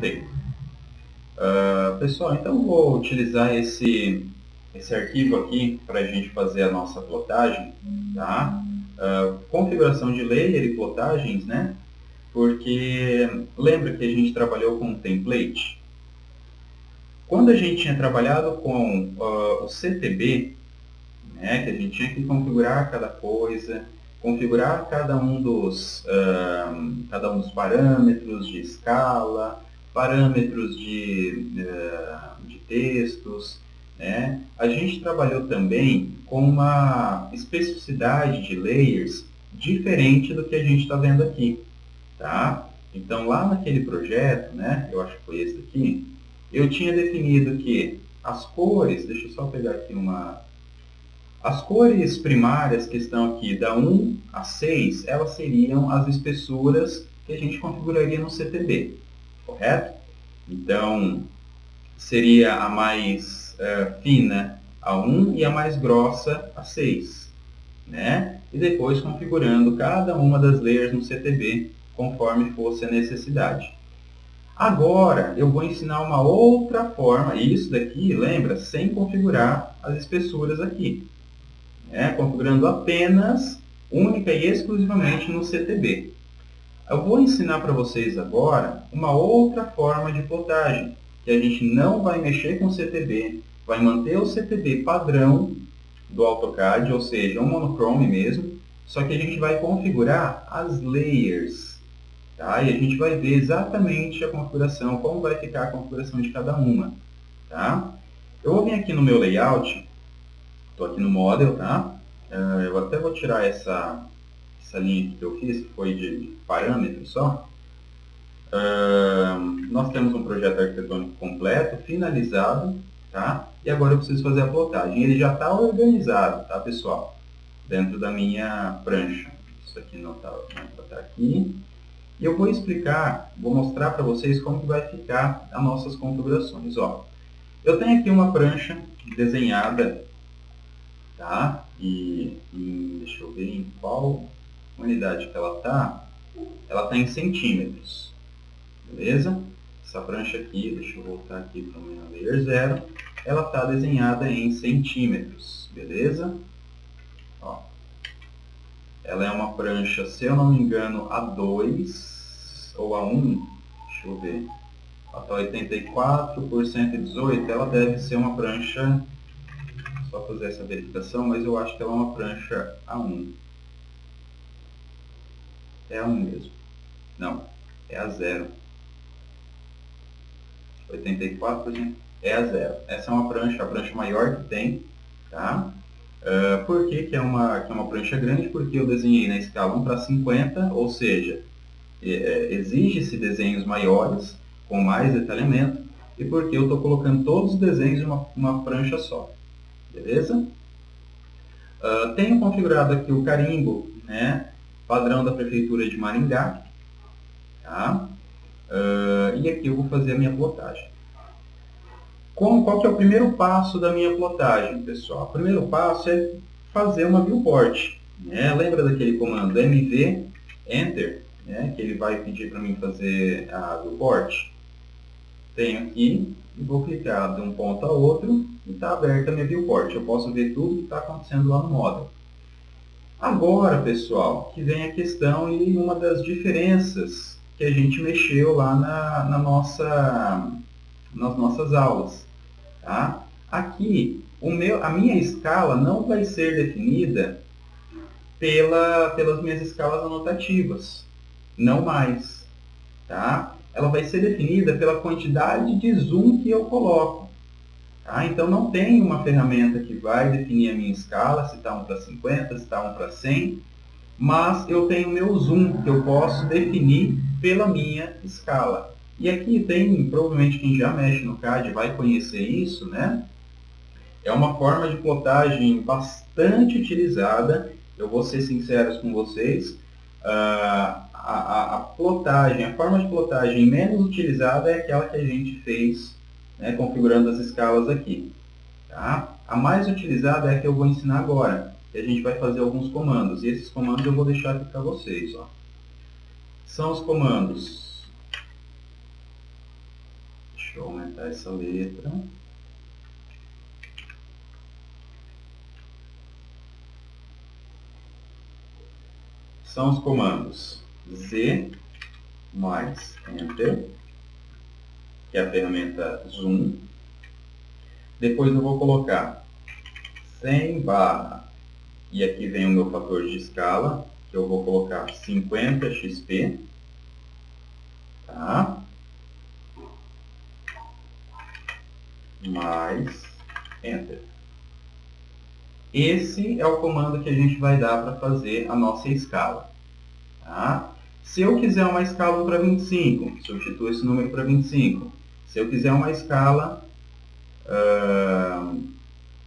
tempo. Pessoal, então eu vou utilizar esse arquivo aqui para a gente fazer a nossa plotagem, tá? Configuração de layer e plotagens, né? Porque lembra que a gente trabalhou com um template? Quando a gente tinha trabalhado com o CTB, né, que a gente tinha que configurar cada coisa, configurar cada um dos parâmetros de escala, parâmetros de textos, né? A gente trabalhou também com uma especificidade de layers diferente do que a gente está vendo aqui, tá? Então, lá naquele projeto, né, eu acho que foi esse aqui, eu tinha definido que as cores, deixa eu só pegar aqui as cores primárias que estão aqui, da 1 a 6, elas seriam as espessuras que a gente configuraria no CTB, correto? Então, seria a mais fina a 1 e a mais grossa a 6, né? E depois configurando cada uma das layers no CTB conforme fosse a necessidade. Agora, eu vou ensinar uma outra forma, isso daqui, lembra, sem configurar as espessuras aqui, né? Configurando apenas, única e exclusivamente no CTB. Eu vou ensinar para vocês agora uma outra forma de plotagem, que a gente não vai mexer com o CTB, vai manter o CTB padrão do AutoCAD, ou seja, um monochrome mesmo, só que a gente vai configurar as layers, tá? E a gente vai ver exatamente a configuração, como vai ficar a configuração de cada uma, tá? Eu vou vir aqui no meu layout, estou aqui no Model, tá? Eu até vou tirar essa linha aqui que eu fiz, que foi de parâmetros só. Nós temos um projeto arquitetônico completo, finalizado, tá? E agora eu preciso fazer a plotagem. Ele já está organizado, tá, pessoal? Dentro da minha prancha. Isso aqui não está aqui. E eu vou explicar, vou mostrar para vocês como que vai ficar as nossas configurações. Ó, eu tenho aqui uma prancha desenhada, tá? Deixa eu ver em qual unidade que ela está. Ela está em centímetros, beleza? Essa prancha aqui, deixa eu voltar aqui para o meu layer 0, ela está desenhada em centímetros, beleza? Ó, ela é uma prancha, se eu não me engano, A2 ou A1, deixa eu ver, ela está 84 por 118, ela deve ser uma prancha, só fazer essa verificação, mas eu acho que ela é uma prancha A1. É A1 mesmo. Não, é A0. 84% é a 0. Essa é uma prancha, a prancha maior que tem, tá? Por que é uma prancha grande? Porque eu desenhei na escala 1:50, ou seja, exige-se desenhos maiores, com mais detalhamento, e porque eu estou colocando todos os desenhos em uma prancha só, beleza? Tenho configurado aqui o carimbo, né, padrão da Prefeitura de Maringá, tá? E aqui eu vou fazer a minha plotagem. Qual que é o primeiro passo da minha plotagem, pessoal? O primeiro passo é fazer uma viewport, né? Lembra daquele comando mv enter, né? Que ele vai pedir para mim fazer a viewport? Tenho aqui e vou clicar de um ponto a outro e está aberta a minha viewport. Eu posso ver tudo que está acontecendo lá no módulo. Agora, pessoal, que vem a questão e uma das diferenças que a gente mexeu lá nas nossas aulas. Tá? Aqui, a minha escala não vai ser definida pelas minhas escalas anotativas, não mais. Tá? Ela vai ser definida pela quantidade de zoom que eu coloco. Tá? Então, não tem uma ferramenta que vai definir a minha escala, se está 1:50, se está 1:100, mas eu tenho meu zoom, que eu posso definir pela minha escala. E aqui tem, provavelmente quem já mexe no CAD vai conhecer isso, né? É uma forma de plotagem bastante utilizada, eu vou ser sincero com vocês. A plotagem, a forma de plotagem menos utilizada é aquela que a gente fez, né, configurando as escalas aqui. Tá? A mais utilizada é a que eu vou ensinar agora, que a gente vai fazer alguns comandos, e esses comandos eu vou deixar aqui para vocês. Ó. São os comandos tirar essa letra. São os comandos Z mais Enter, que é a ferramenta Zoom. Depois eu vou colocar 100 barra, e aqui vem o meu fator de escala, que eu vou colocar 50 XP. Tá? Mais Enter. Esse é o comando que a gente vai dar para fazer a nossa escala. Tá? Se eu quiser uma escala para 25, substituo esse número para 25. Se eu quiser uma escala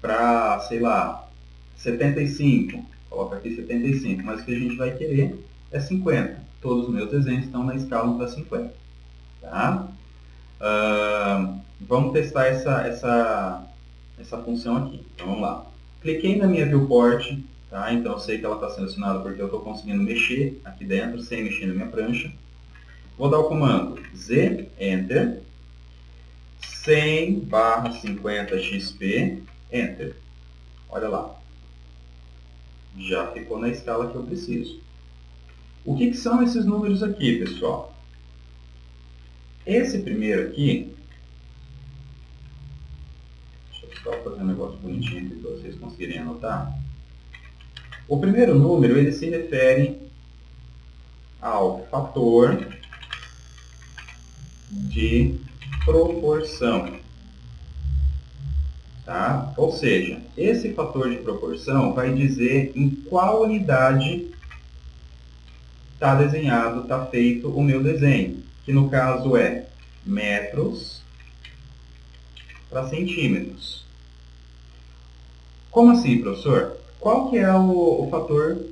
para, sei lá, 75, coloco aqui 75, mas o que a gente vai querer é 50. Todos os meus desenhos estão na escala para 50. Tá? Vamos testar essa função aqui. Então vamos lá. Cliquei na minha viewport, tá? Então eu sei que ela está selecionada porque eu estou conseguindo mexer aqui dentro sem mexer na minha prancha. Vou dar o comando Z, Enter, 100 barra 50 XP, Enter. Olha lá. Já ficou na escala que eu preciso. O que são esses números aqui, pessoal? Esse primeiro aqui, deixa eu só fazer um negócio bonitinho aqui para vocês conseguirem anotar. O primeiro número, ele se refere ao fator de proporção. Tá? Ou seja, esse fator de proporção vai dizer em qual unidade está desenhado, está feito o meu desenho, que no caso é metros para centímetros. Como assim, professor? Qual que é o fator,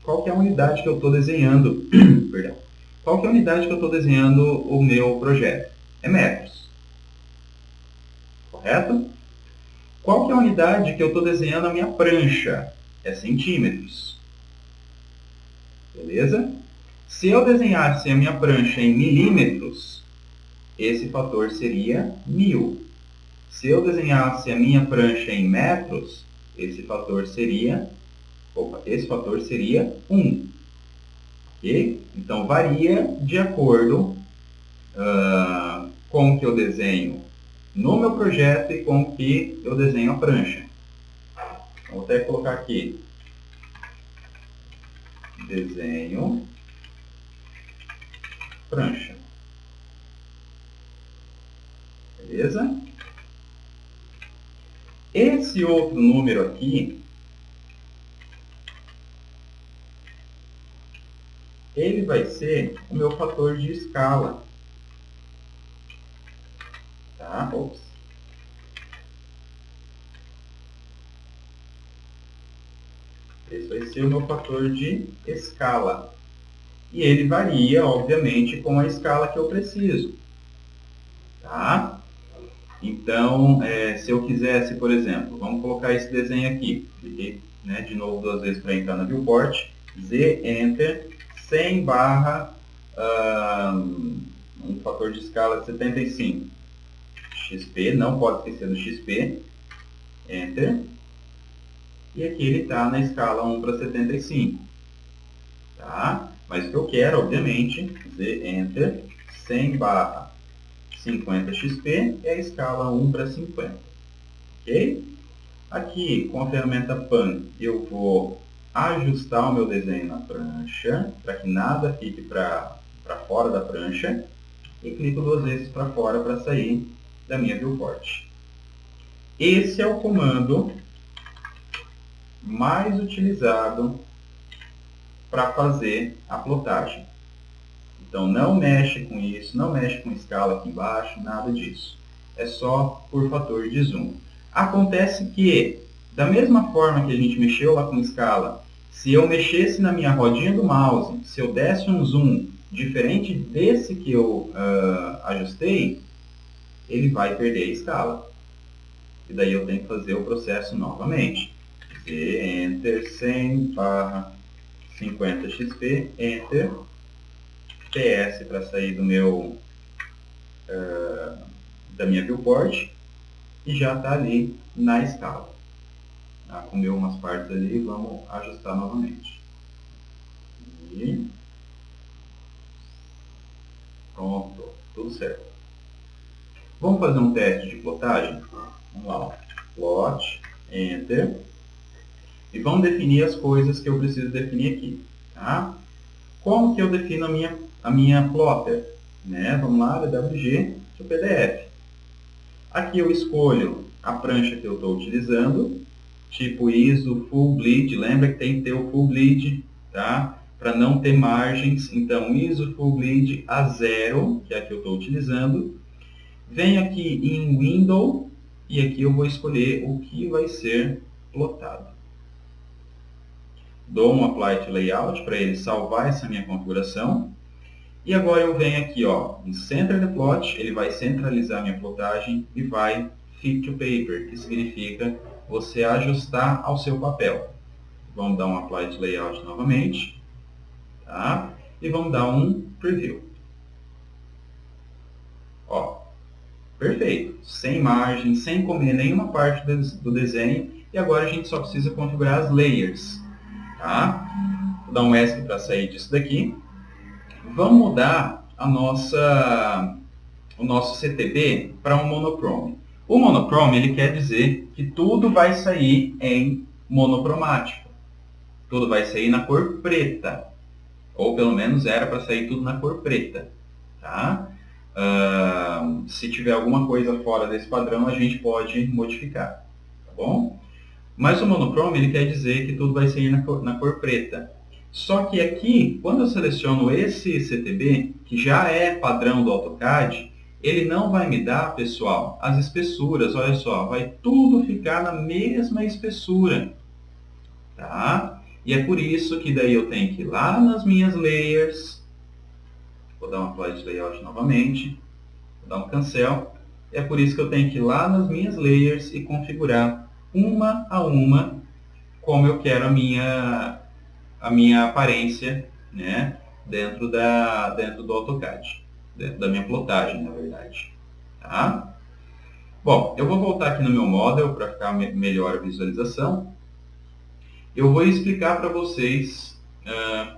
qual que é a unidade que eu estou desenhando? Perdão. Qual que é a unidade que eu estou desenhando o meu projeto? É metros. Correto? Qual que é a unidade que eu estou desenhando a minha prancha? É centímetros. Beleza? Se eu desenhasse a minha prancha em milímetros, esse fator seria 1000. Se eu desenhasse a minha prancha em metros, esse fator seria 1. Okay? Então, varia de acordo com o que eu desenho no meu projeto e com o que eu desenho a prancha. Vou até colocar aqui. Desenho prancha. Beleza? Esse outro número aqui, ele vai ser o meu fator de escala. Tá? Ops. Esse vai ser o meu fator de escala. E ele varia, obviamente, com a escala que eu preciso. Tá? Então, se eu quisesse, por exemplo, vamos colocar esse desenho aqui. Cliquei, de novo 2 vezes para entrar na viewport. Z, Enter, 100 barra, um fator de escala de 75. XP, não pode esquecer do XP. Enter. E aqui ele está na escala 1 para 75. Tá? Mas o que eu quero, obviamente, Z, Enter, 100 barra 50 XP é a escala 1 para 50. Ok? Aqui, com a ferramenta Pan, eu vou ajustar o meu desenho na prancha, para que nada fique para fora da prancha, e clico 2 vezes para fora para sair da minha viewport. Esse é o comando mais utilizado para fazer a plotagem. Então, não mexe com isso, não mexe com escala aqui embaixo, nada disso. É só por fator de zoom. Acontece que, da mesma forma que a gente mexeu lá com escala, se eu mexesse na minha rodinha do mouse, se eu desse um zoom diferente desse que eu ajustei, ele vai perder a escala. E daí eu tenho que fazer o processo novamente. Z, Enter, 100 barra 50 XP, Enter, PS para sair do meu da minha viewport e já está ali na escala. Tá? Comeu umas partes ali, vamos ajustar novamente. E pronto, tudo certo. Vamos fazer um teste de plotagem? Vamos lá, ó. Plot, Enter. E vamos definir as coisas que eu preciso definir aqui. Tá? Como que eu defino a minha plotter? Né? Vamos lá, DWG, o PDF. Aqui eu escolho a prancha que eu estou utilizando, tipo ISO Full Bleed. Lembra que tem que ter o Full Bleed, tá? Para não ter margens. Então, ISO Full Bleed A0, que é a que eu estou utilizando. Venho aqui em Window e aqui eu vou escolher o que vai ser plotado. Dou um Apply to Layout para ele salvar essa minha configuração. E agora eu venho aqui, ó, em Center the Plot, ele vai centralizar a minha plotagem e vai Fit to Paper, que significa você ajustar ao seu papel. Vamos dar um Apply to Layout novamente, tá? E vamos dar um Preview. Ó, perfeito, sem margem, sem comer nenhuma parte do desenho. E agora a gente só precisa configurar as layers, tá? Vou dar um ESC para sair disso daqui. Vamos mudar o nosso CTB para um monochrome. O monochrome ele quer dizer que tudo vai sair em monocromático. Tudo vai sair na cor preta. Ou pelo menos era para sair tudo na cor preta. Tá? Se tiver alguma coisa fora desse padrão, a gente pode modificar. Tá bom? Mas o monochrome ele quer dizer que tudo vai sair na cor preta. Só que aqui, quando eu seleciono esse CTB, que já é padrão do AutoCAD, ele não vai me dar, pessoal, as espessuras. Olha só, vai tudo ficar na mesma espessura. Tá? E é por isso que daí eu tenho que ir lá nas minhas layers. Vou dar um Apply to Layout novamente. Vou dar um Cancel. É por isso que eu tenho que ir lá nas minhas layers e configurar uma a uma como eu quero a minha aparência, né, dentro do AutoCAD, dentro da minha plotagem, na verdade. Tá? Bom, eu vou voltar aqui no meu model para ficar melhor a visualização. Eu vou explicar para vocês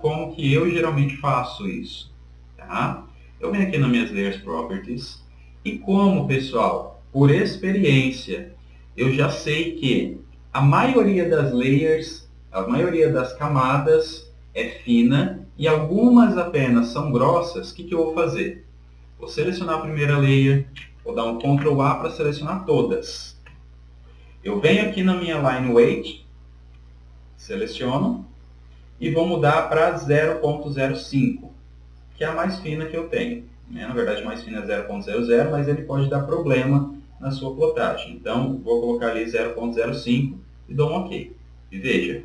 como que eu geralmente faço isso. Tá? Eu venho aqui nas minhas Layers Properties e como, pessoal, por experiência, eu já sei que a maioria das layers, a maioria das camadas é fina e algumas apenas são grossas. O que eu vou fazer? Vou selecionar a primeira layer, vou dar um Ctrl A para selecionar todas. Eu venho aqui na minha Line Weight, seleciono e vou mudar para 0.05, que é a mais fina que eu tenho. Na verdade, a mais fina é 0.00, mas ele pode dar problema na sua plotagem. Então, vou colocar ali 0.05 e dou um OK. E veja,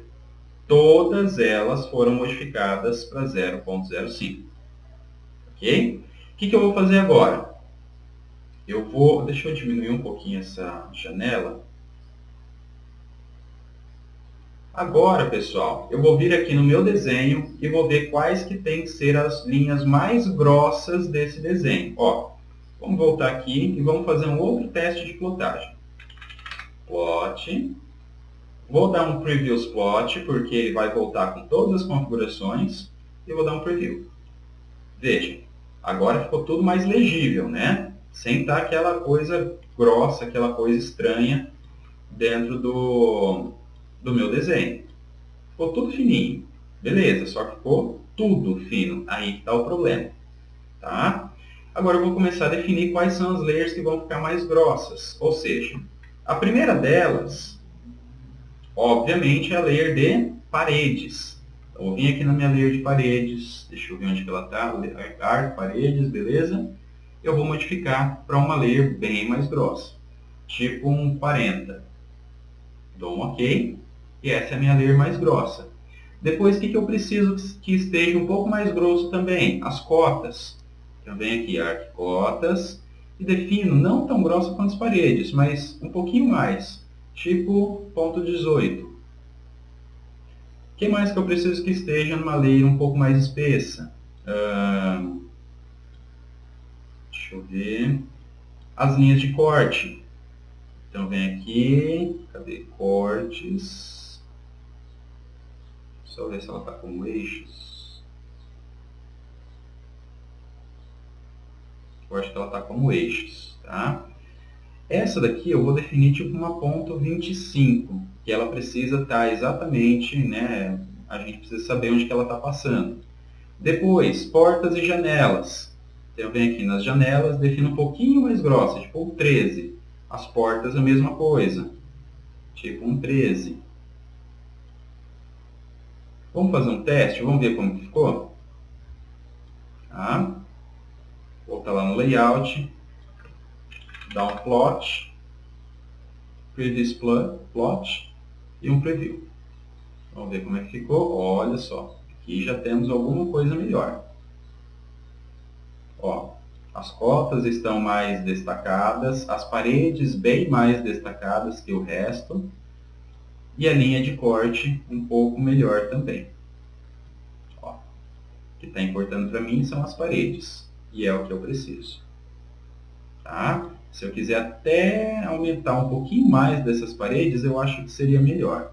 todas elas foram modificadas para 0.05. Ok? O que eu vou fazer agora? Deixa eu diminuir um pouquinho essa janela. Agora, pessoal, eu vou vir aqui no meu desenho e vou ver quais que tem que ser as linhas mais grossas desse desenho. Ó, vamos voltar aqui e vamos fazer um outro teste de plotagem. Plot. Vou dar um Previous Plot, porque ele vai voltar com todas as configurações. E vou dar um Preview. Veja, agora ficou tudo mais legível, né? Sem estar aquela coisa grossa, aquela coisa estranha dentro do meu desenho. Ficou tudo fininho. Beleza, só que ficou tudo fino. Aí que está o problema. Tá? Agora eu vou começar a definir quais são as layers que vão ficar mais grossas. Ou seja, a primeira delas, obviamente, é a layer de paredes. Então, eu vou vir aqui na minha layer de paredes. Deixa eu ver onde que ela está. Art, paredes, beleza? Eu vou modificar para uma layer bem mais grossa. Tipo um 40. Dou um OK. E essa é a minha layer mais grossa. Depois, o que eu preciso que esteja um pouco mais grosso também? As cotas. Eu venho aqui, Arc Cotas, e defino não tão grossa quanto as paredes, mas um pouquinho mais. Tipo, ponto 18. O que mais que eu preciso que esteja numa layer um pouco mais espessa? Deixa eu ver. as linhas de corte. Então vem aqui, cadê? Cortes. Só ver se ela está como eixos. Eu acho que ela está como eixos, tá? Essa daqui eu vou definir tipo uma ponto 25, que ela precisa estar exatamente, né? A gente precisa saber onde que ela está passando. Depois, portas e janelas. Então eu venho aqui nas janelas, defino um pouquinho mais grossa, tipo um 13. As portas a mesma coisa, tipo um 13. Vamos fazer um teste, vamos ver como que ficou? Tá? Voltar lá no layout, dar um plot, previous plot e um preview. Vamos ver como é que ficou. Olha só, aqui já temos alguma coisa melhor. Ó, as cotas estão mais destacadas, as paredes bem mais destacadas que o resto e a linha de corte um pouco melhor também. Ó, o que está importando para mim são as paredes e é o que eu preciso. Tá? Se eu quiser até aumentar um pouquinho mais dessas paredes, eu acho que seria melhor.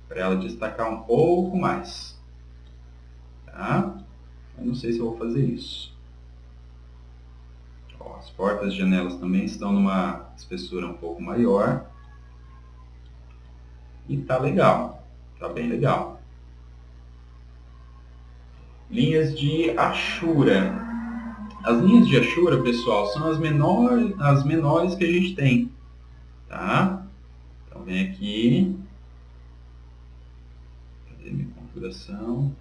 Para ela destacar um pouco mais. Tá? Eu não sei se eu vou fazer isso. Ó, as portas e janelas também estão numa espessura um pouco maior. E tá legal. Tá bem legal. Linhas de Ashura. As linhas de Ashura, pessoal, são as menores que a gente tem. Tá? Então vem aqui. Cadê minha configuração?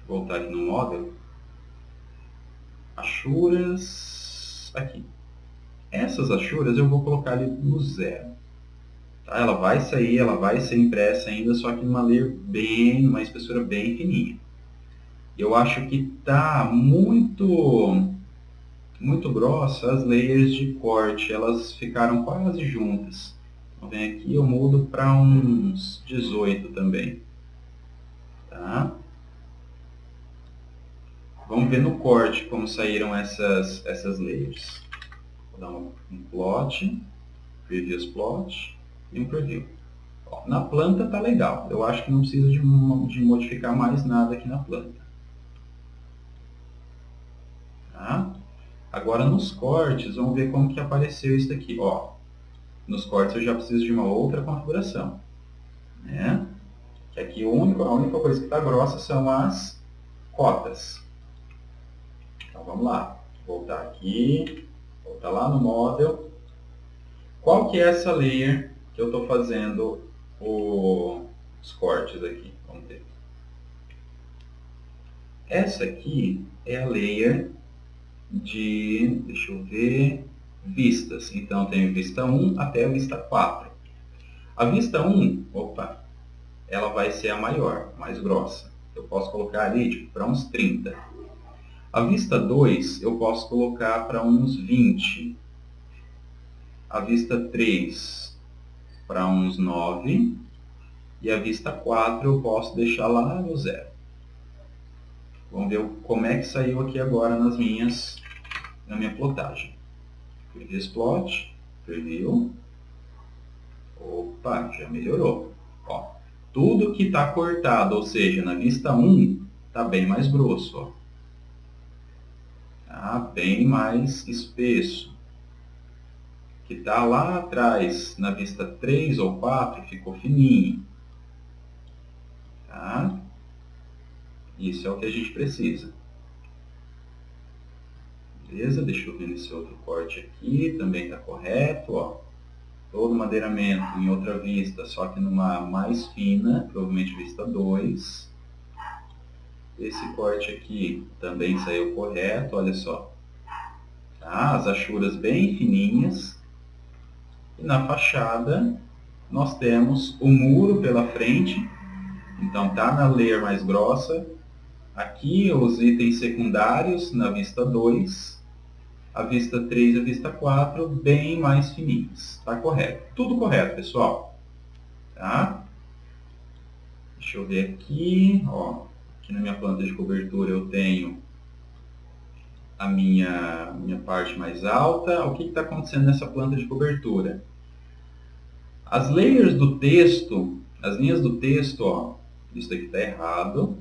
Vou voltar aqui no Model. Ashuras. Aqui. Essas Ashuras eu vou colocar ali no 0. Tá? Ela vai sair, ela vai ser impressa ainda, só que numa numa espessura bem fininha. Eu acho que tá muito grossa as layers de corte, elas ficaram quase juntas. Então vem aqui, eu mudo para uns 18 também. Tá? Vamos ver no corte como saíram essas layers. Vou dar um plot, previous plot e um preview. Ó, na planta tá legal, eu acho que não preciso de modificar mais nada aqui na planta. Tá? Agora nos cortes, vamos ver como que apareceu isso aqui. Ó, nos cortes eu já preciso de uma outra configuração. Né? Que aqui a única coisa que está grossa são as cotas. Então vamos lá. Voltar aqui, voltar lá no Model. Qual que é essa layer que eu estou fazendo os cortes aqui? Vamos ver. Essa aqui é a layer de, deixa eu ver, vistas. Então, tem vista 1 até a vista 4. A vista 1, opa, ela vai ser a maior, mais grossa. Eu posso colocar ali tipo, para uns 30. A vista 2, eu posso colocar para uns 20. A vista 3, para uns 9. E a vista 4, eu posso deixar lá no 0. Vamos ver como é que saiu aqui agora na minha plotagem. Previous plot, preview. Opa, já melhorou. Ó, tudo que está cortado, ou seja, na vista 1, está bem mais grosso. Ó. Tá bem mais espesso. Que está lá atrás, na vista 3 ou 4, ficou fininho. Tá? Isso é o que a gente precisa. Beleza? Deixa eu ver nesse outro corte aqui, também está correto. Ó. Todo madeiramento em outra vista, só que numa mais fina, provavelmente vista 2. Esse corte aqui também saiu correto, olha só. Tá? As achuras bem fininhas. E na fachada, nós temos o muro pela frente. Então, tá na layer mais grossa. Aqui, os itens secundários na vista 2. A vista 3 e a vista 4, bem mais fininhos. Tá correto. Tudo correto, pessoal. Tá? Deixa eu ver aqui. Ó, aqui na minha planta de cobertura eu tenho a minha parte mais alta. O que está acontecendo nessa planta de cobertura? As layers do texto, as linhas do texto, ó, isso aqui está errado,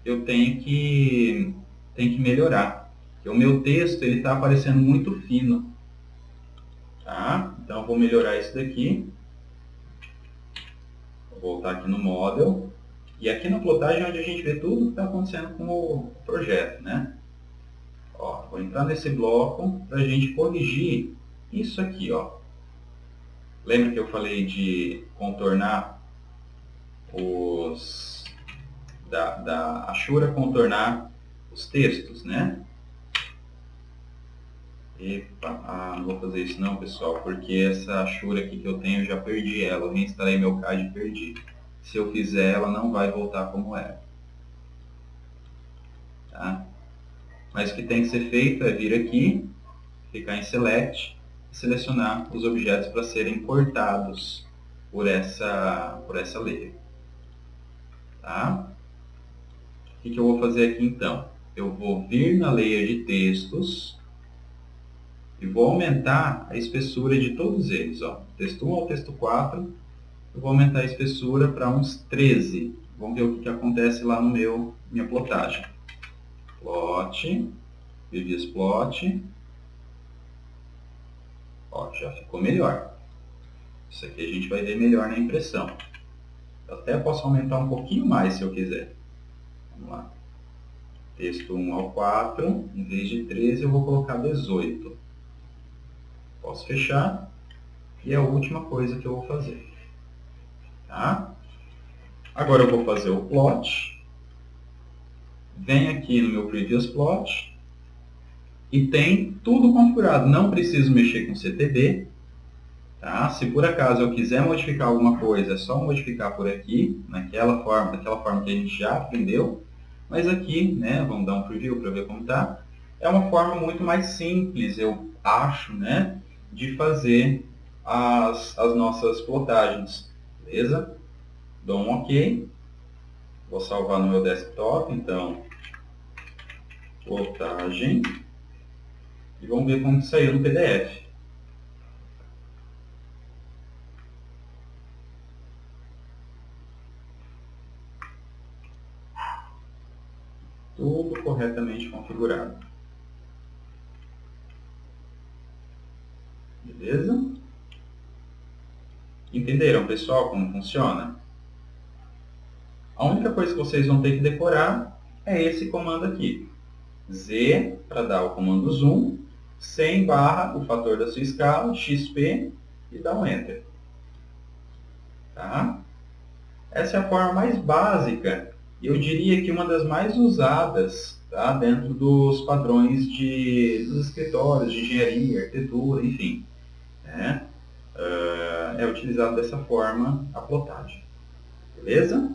eu tenho que melhorar. Porque o meu texto está aparecendo muito fino. Tá? Então eu vou melhorar isso daqui. Vou voltar aqui no Model. E aqui na plotagem é onde a gente vê tudo que está acontecendo com o projeto, né? Ó, vou entrar nesse bloco para a gente corrigir isso aqui, ó. Lembra que eu falei de contornar da Ashura contornar os textos, né? Epa, não vou fazer isso não, pessoal, porque essa Ashura aqui que eu tenho, eu já perdi ela. Eu reinstalei meu CAD e perdi. Se eu fizer, ela não vai voltar como era. Tá? Mas o que tem que ser feito é vir aqui, ficar em Select e selecionar os objetos para serem cortados por essa layer. Tá? O que eu vou fazer aqui então? Eu vou vir na layer de textos e vou aumentar a espessura de todos eles. Ó. Texto 1 ao texto 4, eu vou aumentar a espessura para uns 13. Vamos ver o que acontece lá no minha plotagem. Plot, previous plot. Ó, já ficou melhor. Isso aqui a gente vai ver melhor na impressão. Eu até posso aumentar um pouquinho mais se eu quiser. Vamos lá. Texto 1 ao 4, em vez de 13 eu vou colocar 18. Posso fechar. E é a última coisa que eu vou fazer. Tá? Agora eu vou fazer o plot. Venho aqui no meu Previous Plot. E tem tudo configurado. Não preciso mexer com CTB. Tá? Se por acaso eu quiser modificar alguma coisa, é só modificar por aqui, daquela forma que a gente já aprendeu. Mas aqui, né, vamos dar um preview para ver como está. É uma forma muito mais simples, eu acho, né, de fazer as nossas plotagens. Beleza? Dou um OK. Vou salvar no meu desktop, então, plotagem. E vamos ver como que saiu no PDF. Tudo corretamente configurado. Beleza? Entenderam, pessoal, como funciona? A única coisa que vocês vão ter que decorar é esse comando aqui. Z para dar o comando zoom, 100 barra o fator da sua escala, XP e dá um Enter. Tá? Essa é a forma mais básica e eu diria que uma das mais usadas, tá? Dentro dos padrões dos escritórios de engenharia, arquitetura, enfim. Né? É utilizado dessa forma a plotagem. Beleza?